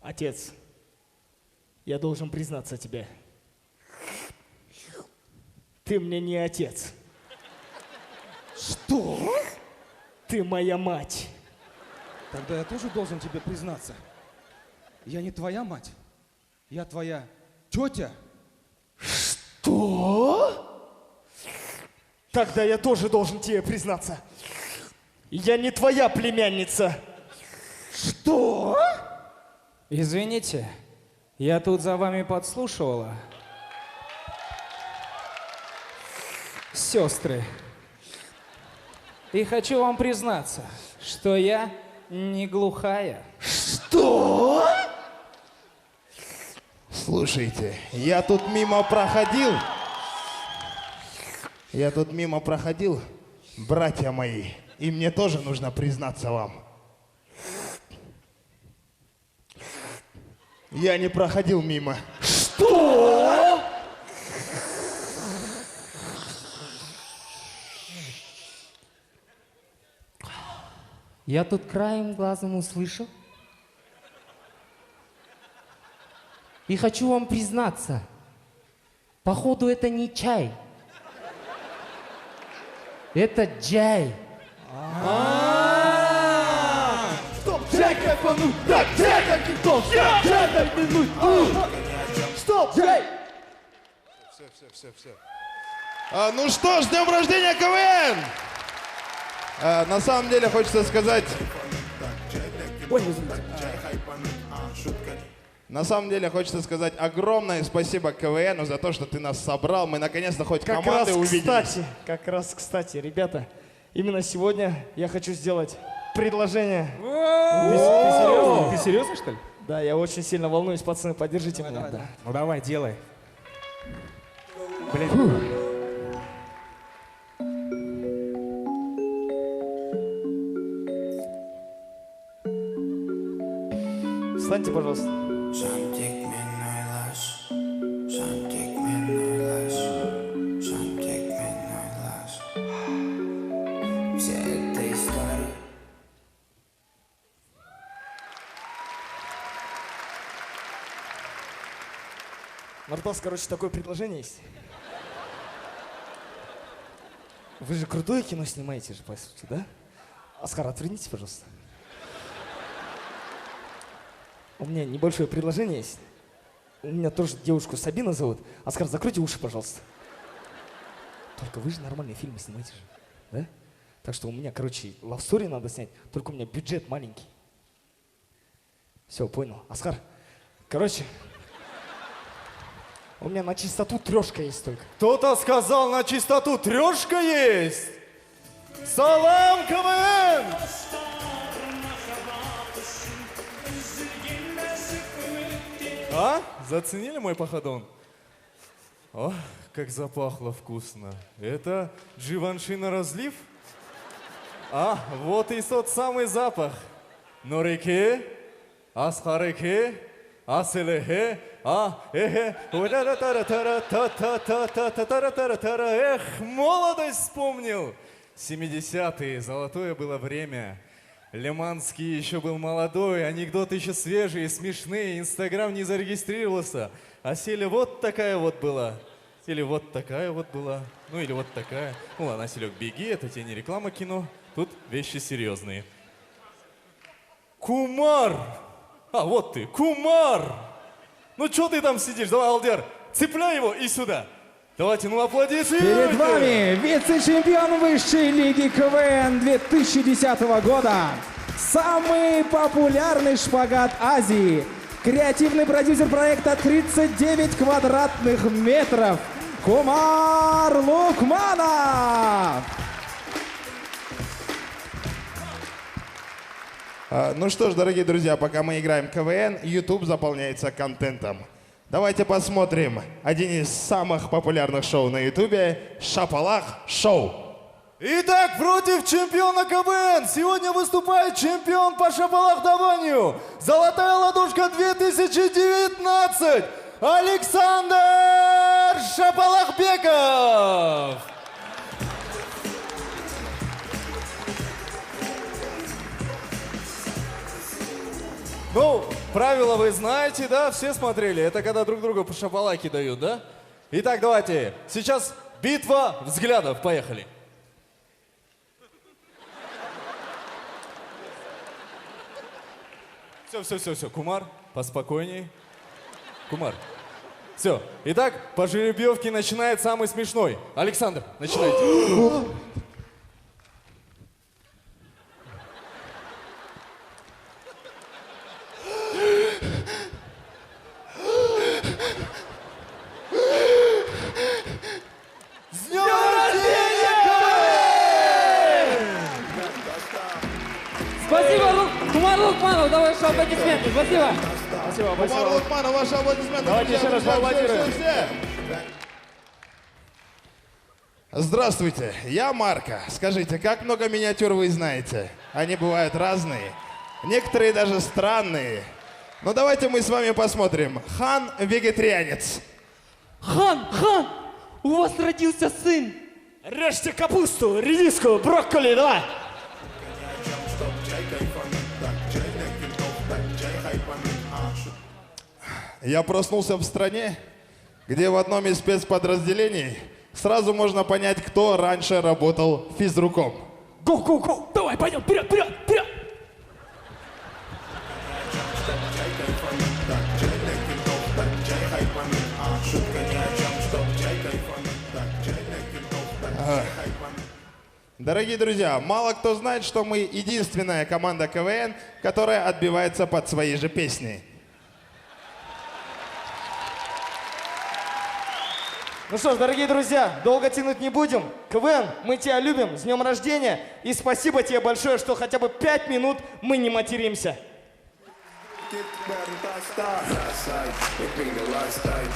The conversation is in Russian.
Отец, я должен признаться тебе. Ты мне не отец. Что? Ты моя мать. Тогда я тоже должен тебе признаться. Я не твоя мать. Я твоя тетя. Что? Тогда я тоже должен тебе признаться. Я не твоя племянница. Что? Извините, я тут за вами подслушивала. Сестры. И хочу вам признаться, что я не глухая. Что? Слушайте, я тут мимо проходил. Братья мои, и мне тоже нужно признаться вам. Я не проходил мимо. Что? Я тут краем глазом услышал. И хочу вам признаться, походу это не чай. Это джай. Стоп, джай кайфануть! Так, джай кайфануть! Джай кайфануть! Стоп, джай! Все. Ну что ж, с днем рождения, КВН! На самом деле хочется сказать... На самом деле хочется сказать огромное спасибо КВНу за то, что ты нас собрал. Мы наконец-то хоть команды увидели. Как раз кстати, ребята, именно сегодня я хочу сделать предложение. Ты серьезно, что ли? Да, я очень сильно волнуюсь, пацаны, поддержите меня. Да. Ну давай, делай. Встаньте, пожалуйста. Нартас, короче, такое предложение есть. Вы же крутое кино снимаете же, по сути, да? Оскар, отвернитесь, пожалуйста. У меня небольшое предложение есть. У меня тоже девушку Сабина зовут. Оскар, закройте уши, пожалуйста. Только вы же нормальные фильмы снимаете же, да? Так что у меня, короче, love story надо снять, только у меня бюджет маленький. Все, понял. Оскар, короче, у меня на чистоту трешка есть только. Кто-то сказал, на чистоту трешка есть. Салам, КВН! А? Заценили мой походон? О, как запахло вкусно. Это Givenchy на разлив? А, вот и тот самый запах. Норике, Асхареке, Аселехе, Эх, молодость вспомнил. 70-е, золотое было время. Лиманский еще был молодой, анекдоты еще свежие, смешные, Инстаграм не зарегистрировался. А Селя вот такая вот была. Или вот такая вот была. Ну или вот такая. Ну ладно, Селек, беги, это тебе не реклама кино. Тут вещи серьезные. Кумар! А, вот ты, Кумар! Ну что ты там сидишь? Давай, Алдер, цепляй его и сюда. Давайте, ну аплодисуйте! Перед вами вице-чемпион высшей лиги КВН 2010 года. Самый популярный шпагат Азии. Креативный продюсер проекта 39 квадратных метров. Кумар Лукманов! Ну что ж, дорогие друзья, пока мы играем КВН, YouTube заполняется контентом. Давайте посмотрим один из самых популярных шоу на Ютубе «Шапалах Шоу». Итак, против чемпиона КВН сегодня выступает чемпион по шапалахдаванию. Золотая ладошка 2019 Александр Шапалахбеков. Ну, правила вы знаете, да? Все смотрели? Это когда друг друга по шапалаке дают, да? Итак, давайте. Сейчас битва взглядов. Поехали. Все. Кумар, поспокойней. Кумар. Все. Итак, по жеребьевке начинает самый смешной. Александр, начинайте. Спасибо, Кумар Лукманов, давай еще аплодисменты, спасибо. Кумар Лукманов, ваши аплодисменты. Давайте еще раз поаплодируем. Все. Здравствуйте, я Марко. Скажите, как много миниатюр вы знаете? Они бывают разные, некоторые даже странные. Ну давайте мы с вами посмотрим. Хан вегетарианец. Хан, у вас родился сын. Режьте капусту, редиску, брокколи, давай. Я проснулся в стране, где в одном из спецподразделений сразу можно понять, кто раньше работал физруком. Го, давай, пойдем, вперед. Дорогие друзья, мало кто знает, что мы единственная команда КВН, которая отбивается под свои же песни. Ну что ж, дорогие друзья, долго тянуть не будем. КВН, мы тебя любим, с днем рождения. И спасибо тебе большое, что хотя бы 5 минут мы не материмся. Ik ben de lifestyle. Ik ben de lifestyle.